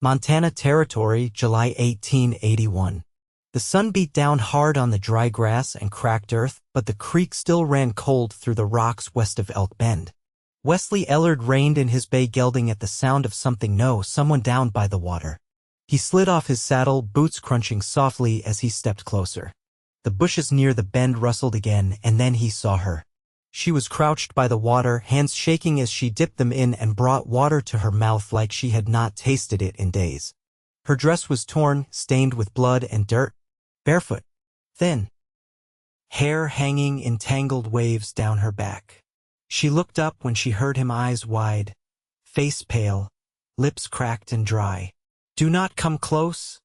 Montana Territory, July 1881. The sun beat down hard on the dry grass and cracked earth, but the creek still ran cold through the rocks west of Elk Bend. Wesley Ellard reined in his bay gelding at the sound of someone down by the water. He slid off his saddle, boots crunching softly as he stepped closer. The bushes near the bend rustled again, and then he saw her. She was crouched by the water, hands shaking as she dipped them in and brought water to her mouth like she had not tasted it in days. Her dress was torn, stained with blood and dirt, barefoot, thin, hair hanging in tangled waves down her back. She looked up when she heard him, eyes wide, face pale, lips cracked and dry. "Do not come close,"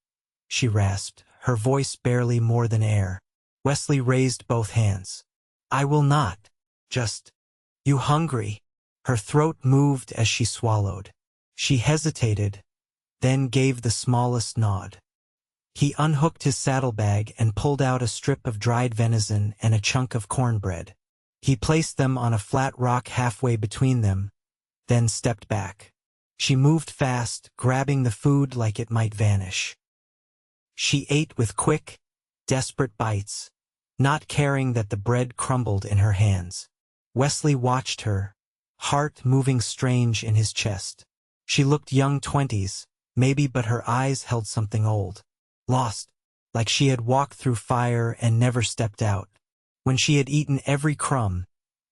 she rasped, her voice barely more than air. Wesley raised both hands. "I will not. Just, you hungry?" Her throat moved as she swallowed. She hesitated, then gave the smallest nod. He unhooked his saddlebag and pulled out a strip of dried venison and a chunk of cornbread. He placed them on a flat rock halfway between them, then stepped back. She moved fast, grabbing the food like it might vanish. She ate with quick, desperate bites, not caring that the bread crumbled in her hands. Wesley watched her, heart moving strange in his chest. She looked young 20s, maybe, but her eyes held something old, lost, like she had walked through fire and never stepped out. When she had eaten every crumb,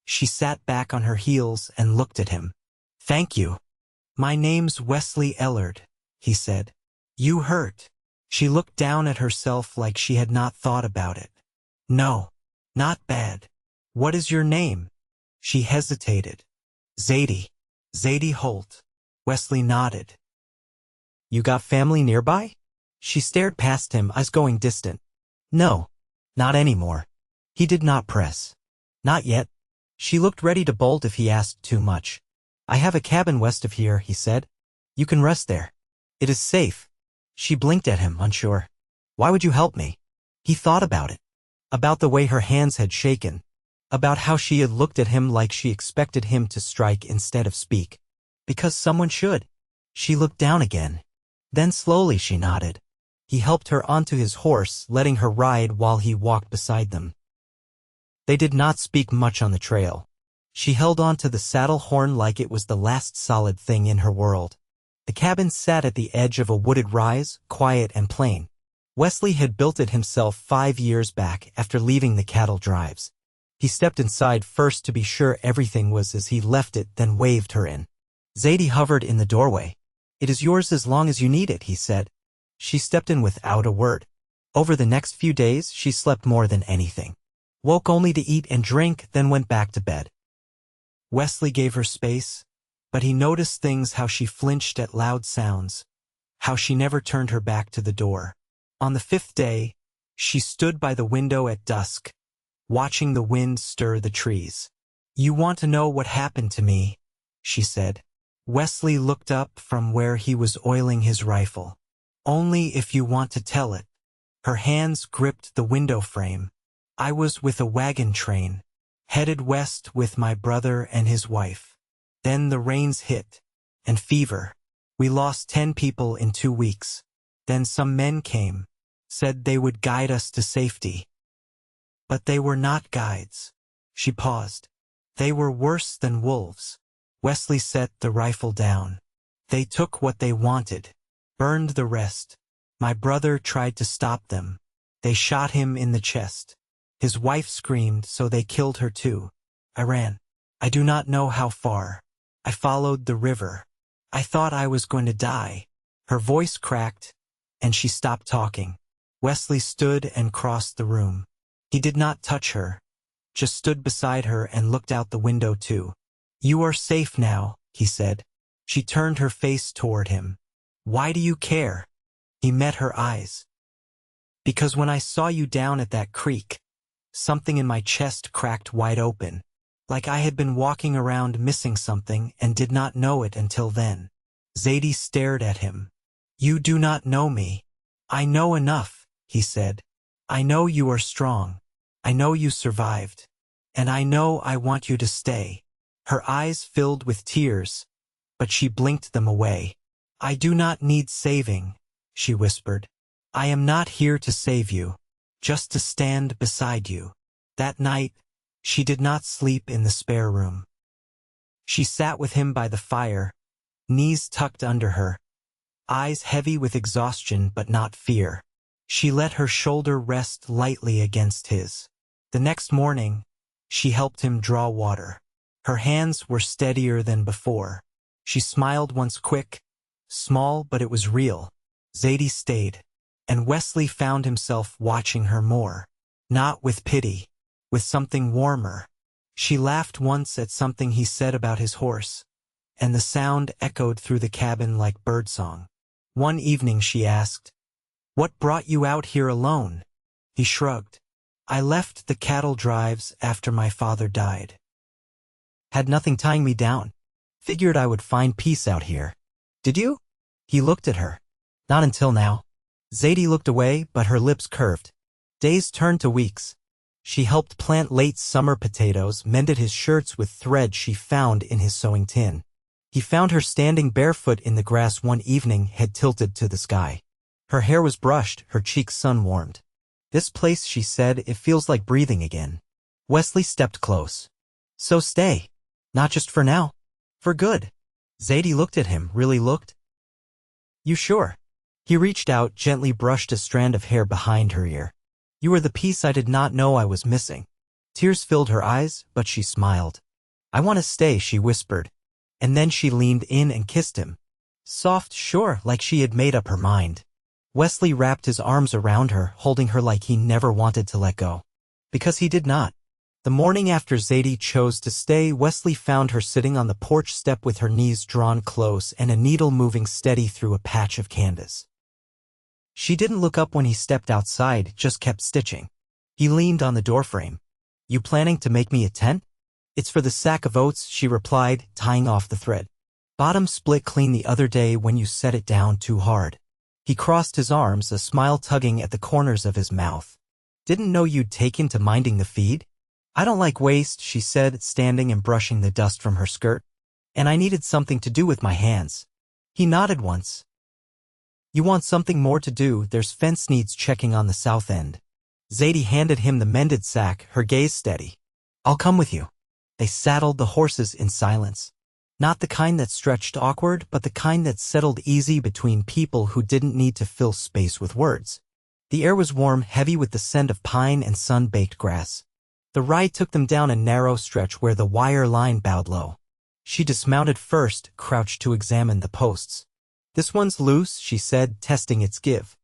she sat back on her heels and looked at him. "Thank you. My name's Wesley Ellard," he said. "You hurt?" She looked down at herself like she had not thought about it. "No, not bad. What is your name?" She hesitated. Zadie Holt." Wesley nodded. "You got family nearby?" She stared past him, eyes going distant. "No, not anymore." He did not press. "Not yet." She looked ready to bolt if he asked too much. "I have a cabin west of here," he said. "You can rest there. It is safe." She blinked at him, unsure. "Why would you help me?" He thought about it. About the way her hands had shaken. About how she had looked at him like she expected him to strike instead of speak. Because someone should. She looked down again. Then slowly she nodded. He helped her onto his horse, letting her ride while he walked beside them. They did not speak much on the trail. She held on to the saddle horn like it was the last solid thing in her world. The cabin sat at the edge of a wooded rise, quiet and plain. Wesley had built it himself 5 years back after leaving the cattle drives. He stepped inside first to be sure everything was as he left it, then waved her in. Zadie hovered in the doorway. "It is yours as long as you need it," he said. She stepped in without a word. Over the next few days, she slept more than anything. Woke only to eat and drink, then went back to bed. Wesley gave her space, but he noticed things, how she flinched at loud sounds, how she never turned her back to the door. On the 5th day, she stood by the window at dusk, watching the wind stir the trees. "You want to know what happened to me?" she said. Wesley looked up from where he was oiling his rifle. "Only if you want to tell it." Her hands gripped the window frame. "I was with a wagon train, headed west with my brother and his wife. Then the rains hit, and fever. We lost 10 people in 2 weeks. Then some men came, said they would guide us to safety. But they were not guides." She paused. "They were worse than wolves." Wesley set the rifle down. "They took what they wanted, burned the rest. My brother tried to stop them. They shot him in the chest. His wife screamed, so they killed her too. I ran. I do not know how far. I followed the river. I thought I was going to die." Her voice cracked, and she stopped talking. Wesley stood and crossed the room. He did not touch her, just stood beside her and looked out the window too. "You are safe now," he said. She turned her face toward him. "Why do you care?" He met her eyes. "Because when I saw you down at that creek, something in my chest cracked wide open, like I had been walking around missing something and did not know it until then." Zadie stared at him. "You do not know me." "I know enough," he said. "I know you are strong. I know you survived. And I know I want you to stay." Her eyes filled with tears, but she blinked them away. I do not need saving, she whispered. I am not here to save you, just to stand beside you. That night, she did not sleep in the spare room. She sat with him by the fire, knees tucked under her, eyes heavy with exhaustion but not fear. She let her shoulder rest lightly against his. The next morning, she helped him draw water. Her hands were steadier than before. She smiled once quick, small, but it was real. Zadie stayed, and Wesley found himself watching her more. Not with pity, with something warmer. She laughed once at something he said about his horse, and the sound echoed through the cabin like birdsong. One evening she asked, "What brought you out here alone?" He shrugged. "I left the cattle drives after my father died. Had nothing tying me down. Figured I would find peace out here." "Did you?" He looked at her. "Not until now." Zadie looked away, but her lips curved. Days turned to weeks. She helped plant late summer potatoes, mended his shirts with thread she found in his sewing tin. He found her standing barefoot in the grass one evening, head tilted to the sky. Her hair was brushed, her cheeks sun-warmed. "This place," she said, "it feels like breathing again." Wesley stepped close. "So stay. Not just for now. For good." Zadie looked at him, really looked. "You sure?" He reached out, gently brushed a strand of hair behind her ear. "You are the piece I did not know I was missing." Tears filled her eyes, but she smiled. "I want to stay," she whispered. And then she leaned in and kissed him. Soft, sure, like she had made up her mind. Wesley wrapped his arms around her, holding her like he never wanted to let go. Because he did not. The morning after Zadie chose to stay, Wesley found her sitting on the porch step with her knees drawn close and a needle moving steady through a patch of canvas. She didn't look up when he stepped outside, just kept stitching. He leaned on the doorframe. "You planning to make me a tent?" "It's for the sack of oats," she replied, tying off the thread. "Bottom split clean the other day when you set it down too hard." He crossed his arms, a smile tugging at the corners of his mouth. "Didn't know you'd taken to minding the feed?" "I don't like waste," she said, standing and brushing the dust from her skirt. "And I needed something to do with my hands." He nodded once. "You want something more to do? There's fence needs checking on the south end." Zadie handed him the mended sack, her gaze steady. "I'll come with you." They saddled the horses in silence. Not the kind that stretched awkward, but the kind that settled easy between people who didn't need to fill space with words. The air was warm, heavy with the scent of pine and sun-baked grass. The ride took them down a narrow stretch where the wire line bowed low. She dismounted first, crouched to examine the posts. "This one's loose," she said, testing its give.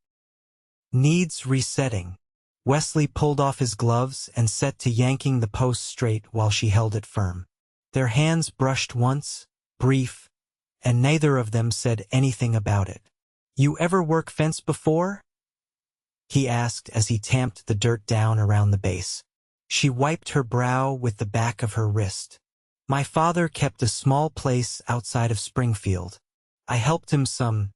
"Needs resetting." Wesley pulled off his gloves and set to yanking the post straight while she held it firm. Their hands brushed once, brief, and neither of them said anything about it. "You ever work fence before?" he asked as he tamped the dirt down around the base. She wiped her brow with the back of her wrist. "My father kept a small place outside of Springfield. I helped him some,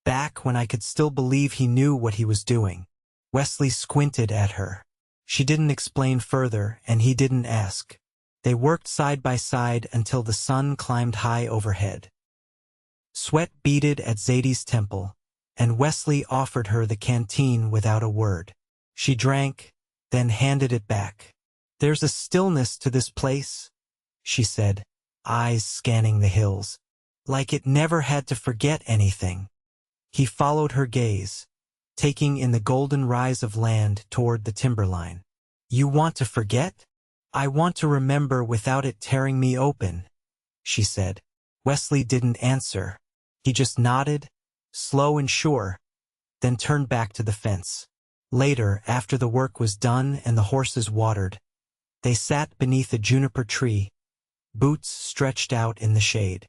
back when I could still believe he knew what he was doing." Wesley squinted at her. She didn't explain further, and he didn't ask. They worked side by side until the sun climbed high overhead. Sweat beaded at Zadie's temple, and Wesley offered her the canteen without a word. She drank, then handed it back. "There's a stillness to this place," she said, eyes scanning the hills, like it never had to forget anything. He followed her gaze, taking in the golden rise of land toward the timberline. "You want to forget?" "I want to remember without it tearing me open," she said. Wesley didn't answer. He just nodded, slow and sure, then turned back to the fence. Later, after the work was done and the horses watered, they sat beneath a juniper tree, boots stretched out in the shade.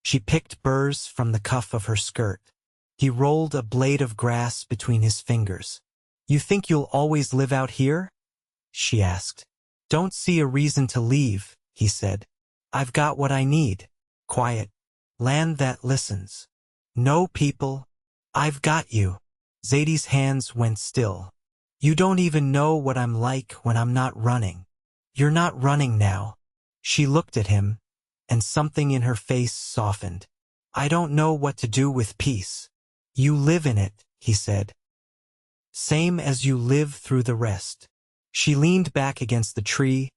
She picked burrs from the cuff of her skirt. He rolled a blade of grass between his fingers. "You think you'll always live out here?" she asked. "Don't see a reason to leave," he said. "I've got what I need. Quiet. Land that listens. No people. I've got you." Zadie's hands went still. "You don't even know what I'm like when I'm not running." "You're not running now." She looked at him, and something in her face softened. I don't know what to do with peace. You live in it, he said. Same as you live through the rest. She leaned back against the tree,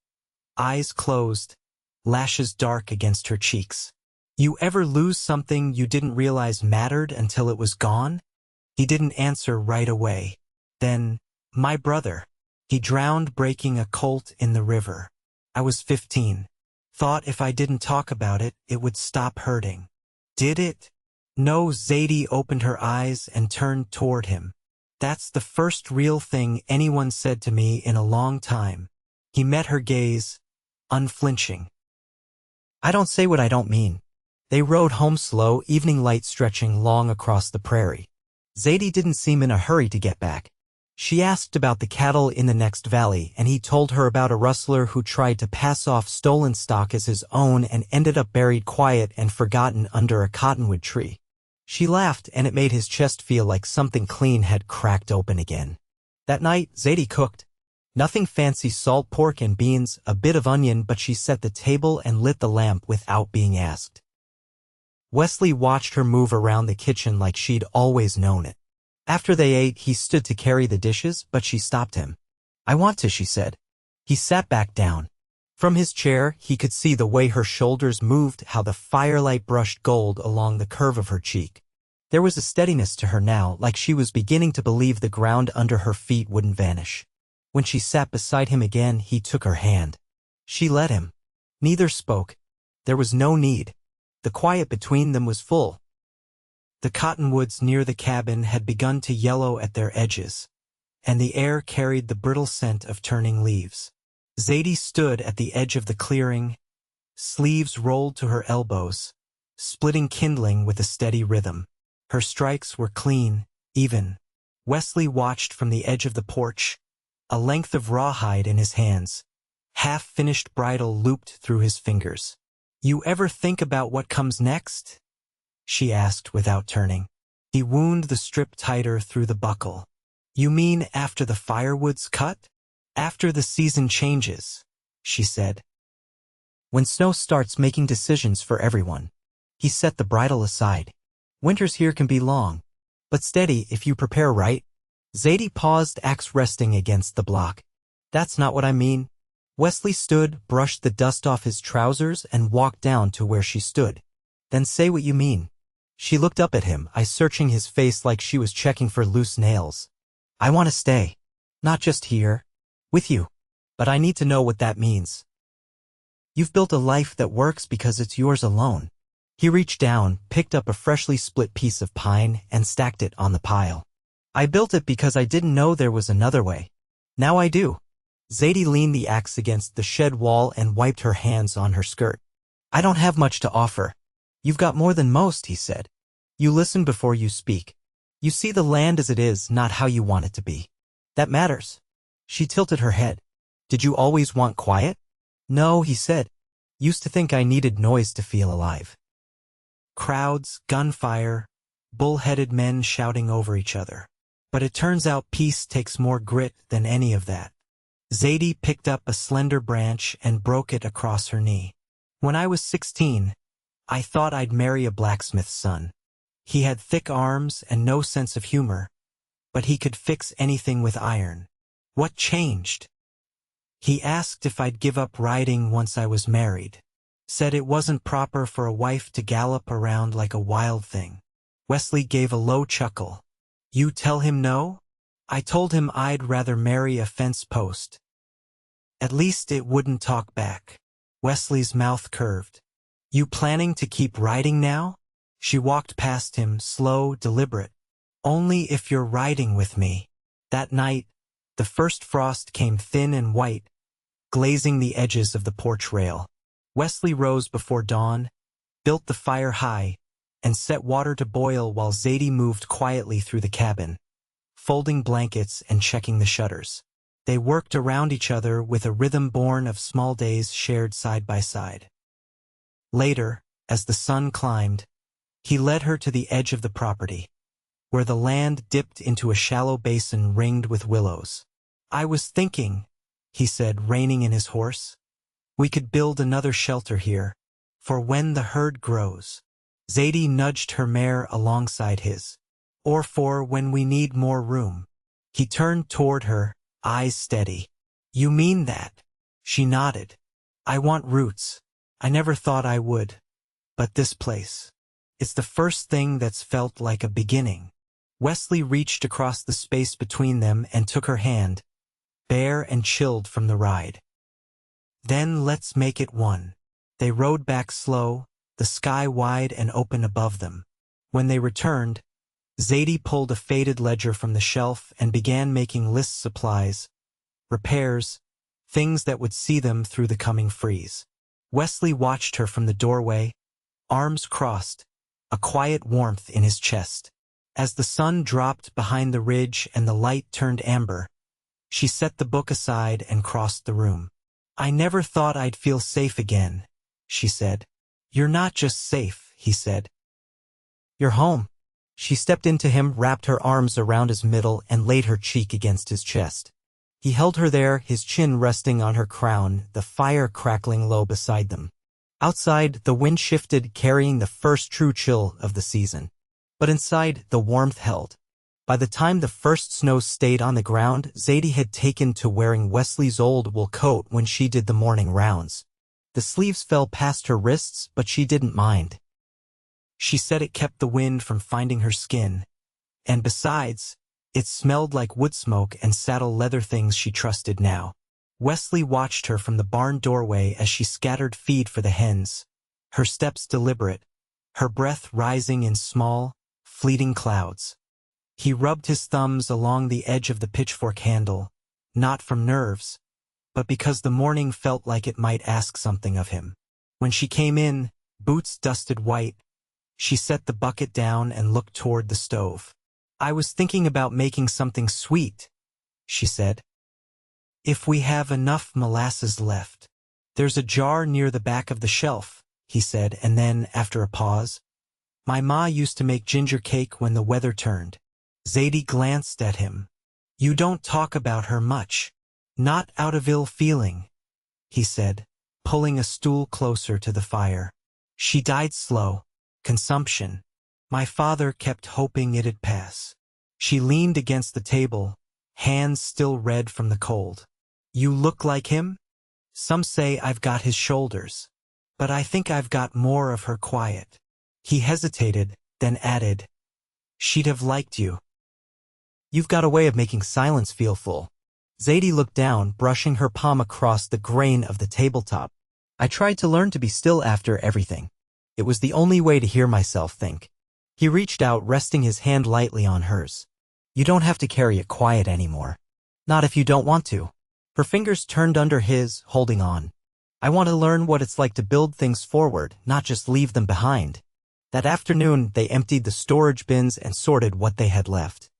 eyes closed, lashes dark against her cheeks. You ever lose something you didn't realize mattered until it was gone? He didn't answer right away. Then, my brother. He drowned breaking a colt in the river. I was 15. Thought if I didn't talk about it, it would stop hurting. Did it? No. Zadie opened her eyes and turned toward him. That's the first real thing anyone said to me in a long time. He met her gaze, unflinching. I don't say what I don't mean. They rode home slow, evening light stretching long across the prairie. Zadie didn't seem in a hurry to get back. She asked about the cattle in the next valley, and he told her about a rustler who tried to pass off stolen stock as his own and ended up buried quiet and forgotten under a cottonwood tree. She laughed, and it made his chest feel like something clean had cracked open again. That night, Zadie cooked. Nothing fancy, salt pork and beans, a bit of onion, but she set the table and lit the lamp without being asked. Wesley watched her move around the kitchen like she'd always known it. After they ate, he stood to carry the dishes, but she stopped him. I want to, she said. He sat back down. From his chair, he could see the way her shoulders moved, how the firelight brushed gold along the curve of her cheek. There was a steadiness to her now, like she was beginning to believe the ground under her feet wouldn't vanish. When she sat beside him again, he took her hand. She let him. Neither spoke. There was no need. The quiet between them was full. The cottonwoods near the cabin had begun to yellow at their edges, and the air carried the brittle scent of turning leaves. Zadie stood at the edge of the clearing, sleeves rolled to her elbows, splitting kindling with a steady rhythm. Her strikes were clean, even. Wesley watched from the edge of the porch, a length of rawhide in his hands, half-finished bridle looped through his fingers. You ever think about what comes next? She asked without turning. He wound the strip tighter through the buckle. You mean after the firewood's cut? After the season changes, she said. When snow starts making decisions for everyone. He set the bridle aside. Winters here can be long, but steady if you prepare right. Zadie paused, axe resting against the block. That's not what I mean. Wesley stood, brushed the dust off his trousers, and walked down to where she stood. Then say what you mean. She looked up at him, eyes searching his face like she was checking for loose nails. I want to stay. Not just here. With you. But I need to know what that means. You've built a life that works because it's yours alone. He reached down, picked up a freshly split piece of pine, and stacked it on the pile. I built it because I didn't know there was another way. Now I do. Zadie leaned the axe against the shed wall and wiped her hands on her skirt. I don't have much to offer. You've got more than most, he said. You listen before you speak. You see the land as it is, not how you want it to be. That matters. She tilted her head. Did you always want quiet? No, he said. Used to think I needed noise to feel alive. Crowds, gunfire, bull-headed men shouting over each other. But it turns out peace takes more grit than any of that. Zadie picked up a slender branch and broke it across her knee. When I was 16, I thought I'd marry a blacksmith's son. He had thick arms and no sense of humor, but he could fix anything with iron. What changed? He asked if I'd give up riding once I was married. Said it wasn't proper for a wife to gallop around like a wild thing. Wesley gave a low chuckle. You tell him no? I told him I'd rather marry a fence post. At least it wouldn't talk back. Wesley's mouth curved. You planning to keep riding now? She walked past him, slow, deliberate. Only if you're riding with me. That night, the first frost came thin and white, glazing the edges of the porch rail. Wesley rose before dawn, built the fire high, and set water to boil while Zadie moved quietly through the cabin, folding blankets and checking the shutters. They worked around each other with a rhythm born of small days shared side by side. Later, as the sun climbed, he led her to the edge of the property, where the land dipped into a shallow basin ringed with willows. I was thinking, he said, reining in his horse, we could build another shelter here, for when the herd grows. Zadie nudged her mare alongside his. Or for when we need more room. He turned toward her, eyes steady. You mean that? She nodded. I want roots. I never thought I would. But this place. It's the first thing that's felt like a beginning. Wesley reached across the space between them and took her hand, bare and chilled from the ride. Then let's make it one. They rode back slow, the sky wide and open above them. When they returned, Zadie pulled a faded ledger from the shelf and began making list supplies, repairs, things that would see them through the coming freeze. Wesley watched her from the doorway, arms crossed, a quiet warmth in his chest. As the sun dropped behind the ridge and the light turned amber, she set the book aside and crossed the room. I never thought I'd feel safe again, she said. You're not just safe, he said. You're home. She stepped into him, wrapped her arms around his middle, and laid her cheek against his chest. He held her there, his chin resting on her crown, the fire crackling low beside them. Outside, the wind shifted, carrying the first true chill of the season. But inside, the warmth held. By the time the first snow stayed on the ground, Zadie had taken to wearing Wesley's old wool coat when she did the morning rounds. The sleeves fell past her wrists, but she didn't mind. She said it kept the wind from finding her skin. And besides, it smelled like wood smoke and saddle leather, things she trusted now. Wesley watched her from the barn doorway as she scattered feed for the hens, her steps deliberate, her breath rising in small, fleeting clouds. He rubbed his thumbs along the edge of the pitchfork handle, not from nerves, but because the morning felt like it might ask something of him. When she came in, boots dusted white, she set the bucket down and looked toward the stove. I was thinking about making something sweet, she said. If we have enough molasses left. There's a jar near the back of the shelf, he said, and then, after a pause, my ma used to make ginger cake when the weather turned. Zadie glanced at him. You don't talk about her much. Not out of ill feeling, he said, pulling a stool closer to the fire. She died slow. Consumption. My father kept hoping it'd pass. She leaned against the table, hands still red from the cold. You look like him? Some say I've got his shoulders. But I think I've got more of her quiet. He hesitated, then added, she'd have liked you. You've got a way of making silence feel full. Zadie looked down, brushing her palm across the grain of the tabletop. I tried to learn to be still after everything. It was the only way to hear myself think. He reached out, resting his hand lightly on hers. You don't have to carry it quiet anymore. Not if you don't want to. Her fingers turned under his, holding on. I want to learn what it's like to build things forward, not just leave them behind. That afternoon, they emptied the storage bins and sorted what they had left.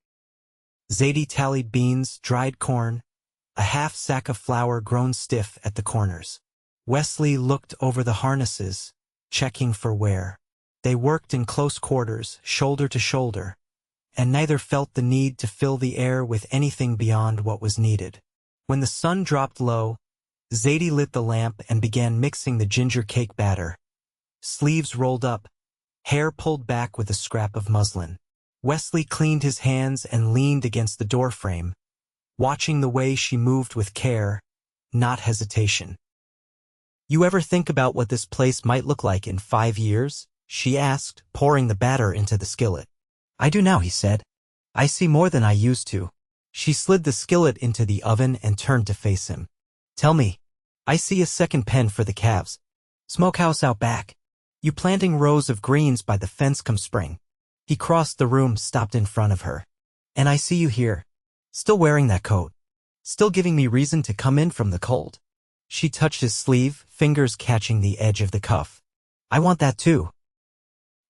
Zadie tallied beans, dried corn, a half sack of flour grown stiff at the corners. Wesley looked over the harnesses, checking for wear. They worked in close quarters, shoulder to shoulder, and neither felt the need to fill the air with anything beyond what was needed. When the sun dropped low, Zadie lit the lamp and began mixing the ginger cake batter. Sleeves rolled up, hair pulled back with a scrap of muslin. Wesley cleaned his hands and leaned against the doorframe, watching the way she moved with care, not hesitation. You ever think about what this place might look like in 5 years? She asked, pouring the batter into the skillet. I do now, he said. I see more than I used to. She slid the skillet into the oven and turned to face him. Tell me. I see a second pen for the calves. Smokehouse out back. You planting rows of greens by the fence come spring. He crossed the room, stopped in front of her. And I see you here. Still wearing that coat. Still giving me reason to come in from the cold. She touched his sleeve, fingers catching the edge of the cuff. I want that too.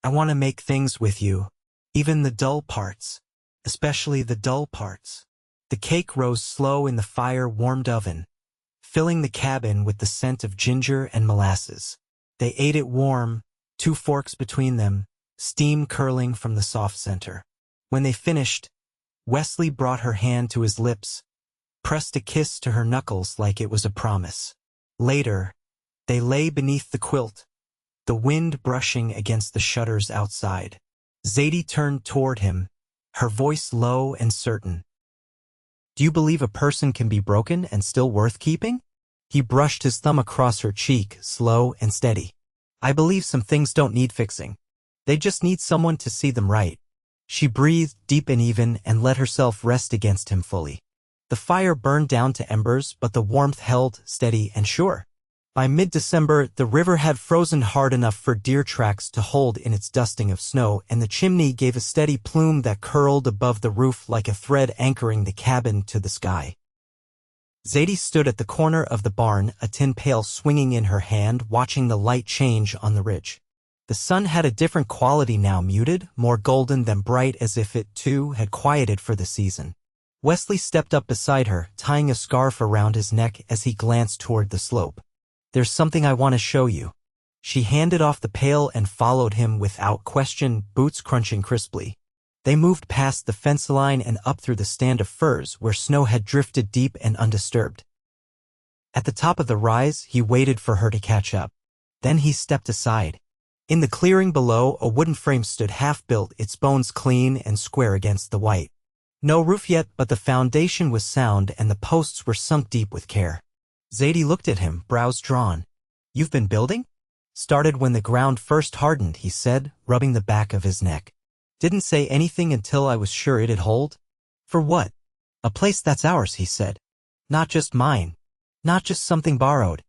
I want to make things with you. Even the dull parts. Especially the dull parts. The cake rose slow in the fire-warmed oven, filling the cabin with the scent of ginger and molasses. They ate it warm, 2 forks between them, steam curling from the soft center. When they finished, Wesley brought her hand to his lips, pressed a kiss to her knuckles like it was a promise. Later, they lay beneath the quilt, the wind brushing against the shutters outside. Zadie turned toward him, her voice low and certain. "Do you believe a person can be broken and still worth keeping?" He brushed his thumb across her cheek, slow and steady. "I believe some things don't need fixing. They just need someone to see them right." She breathed deep and even and let herself rest against him fully. The fire burned down to embers, but the warmth held, steady and sure. By mid-December, the river had frozen hard enough for deer tracks to hold in its dusting of snow, and the chimney gave a steady plume that curled above the roof like a thread anchoring the cabin to the sky. Zadie stood at the corner of the barn, a tin pail swinging in her hand, watching the light change on the ridge. The sun had a different quality now, muted, more golden than bright, as if it, too, had quieted for the season. Wesley stepped up beside her, tying a scarf around his neck as he glanced toward the slope. "There's something I want to show you." She handed off the pail and followed him without question, boots crunching crisply. They moved past the fence line and up through the stand of firs where snow had drifted deep and undisturbed. At the top of the rise, he waited for her to catch up. Then he stepped aside. In the clearing below, a wooden frame stood half-built, its bones clean and square against the white. No roof yet, but the foundation was sound and the posts were sunk deep with care. Zadie looked at him, brows drawn. "You've been building?" "Started when the ground first hardened," he said, rubbing the back of his neck. "Didn't say anything until I was sure it'd hold." "For what?" "A place that's ours," he said. "Not just mine. Not just something borrowed.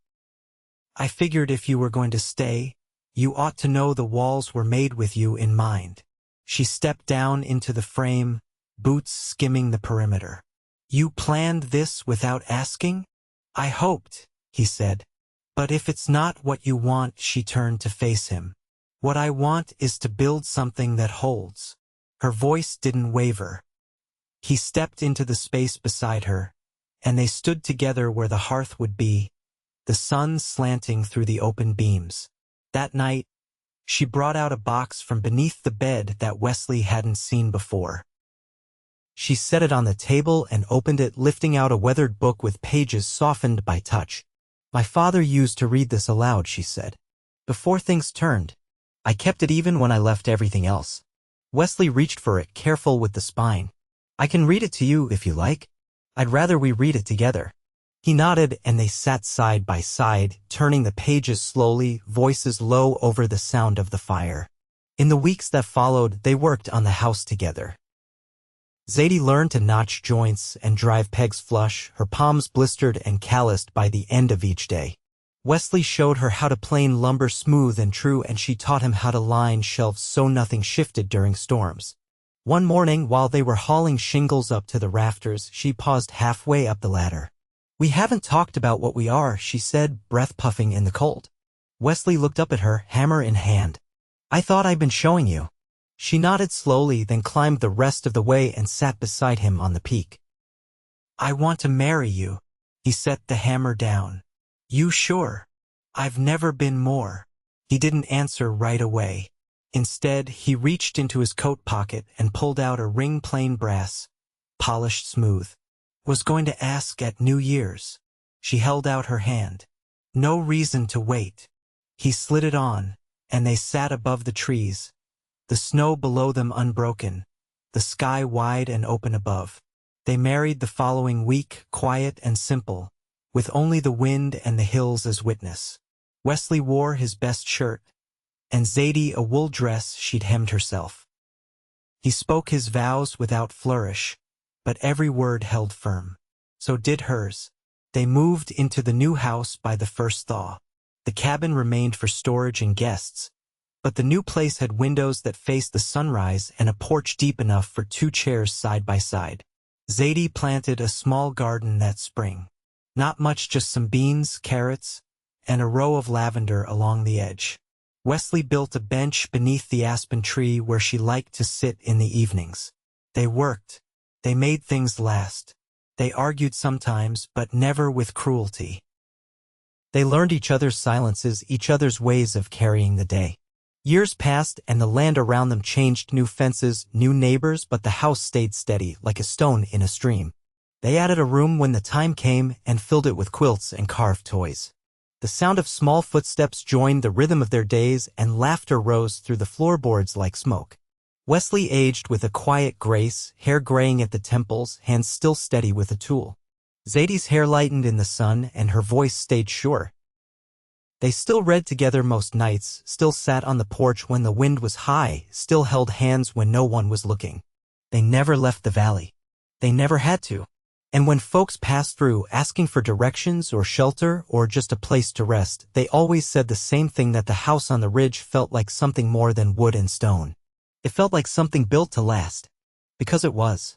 I figured if you were going to stay, you ought to know the walls were made with you in mind." She stepped down into the frame, boots skimming the perimeter. "You planned this without asking?" "I hoped," he said. "But if it's not what you want," she turned to face him. "What I want is to build something that holds." Her voice didn't waver. He stepped into the space beside her, and they stood together where the hearth would be, the sun slanting through the open beams. That night, she brought out a box from beneath the bed that Wesley hadn't seen before. She set it on the table and opened it, lifting out a weathered book with pages softened by touch. "My father used to read this aloud," she said. "Before things turned. I kept it even when I left everything else." Wesley reached for it, careful with the spine. "I can read it to you if you like. I'd rather we read it together." He nodded, and they sat side by side, turning the pages slowly, voices low over the sound of the fire. In the weeks that followed, they worked on the house together. Zadie learned to notch joints and drive pegs flush, her palms blistered and calloused by the end of each day. Wesley showed her how to plane lumber smooth and true, and she taught him how to line shelves so nothing shifted during storms. One morning, while they were hauling shingles up to the rafters, she paused halfway up the ladder. "We haven't talked about what we are," she said, breath puffing in the cold. Wesley looked up at her, hammer in hand. "I thought I'd been showing you." She nodded slowly, then climbed the rest of the way and sat beside him on the peak. "I want to marry you." He set the hammer down. "You sure?" "I've never been more." He didn't answer right away. Instead, he reached into his coat pocket and pulled out a ring, plain brass, polished smooth. "Was going to ask at New Year's." She held out her hand. "No reason to wait." He slid it on, and they sat above the trees, the snow below them unbroken, the sky wide and open above. They married the following week, quiet and simple, with only the wind and the hills as witness. Wesley wore his best shirt, and Zadie a wool dress she'd hemmed herself. He spoke his vows without flourish, but every word held firm. So did hers. They moved into the new house by the first thaw. The cabin remained for storage and guests, but the new place had windows that faced the sunrise and a porch deep enough for 2 chairs side by side. Zadie planted a small garden that spring. Not much, just some beans, carrots, and a row of lavender along the edge. Wesley built a bench beneath the aspen tree where she liked to sit in the evenings. They worked. They made things last. They argued sometimes, but never with cruelty. They learned each other's silences, each other's ways of carrying the day. Years passed, and the land around them changed, new fences, new neighbors, but the house stayed steady, like a stone in a stream. They added a room when the time came and filled it with quilts and carved toys. The sound of small footsteps joined the rhythm of their days, and laughter rose through the floorboards like smoke. Wesley aged with a quiet grace, hair graying at the temples, hands still steady with a tool. Zadie's hair lightened in the sun, and her voice stayed sure. They still read together most nights, still sat on the porch when the wind was high, still held hands when no one was looking. They never left the valley. They never had to. And when folks passed through asking for directions or shelter or just a place to rest, they always said the same thing, that the house on the ridge felt like something more than wood and stone. It felt like something built to last. Because it was.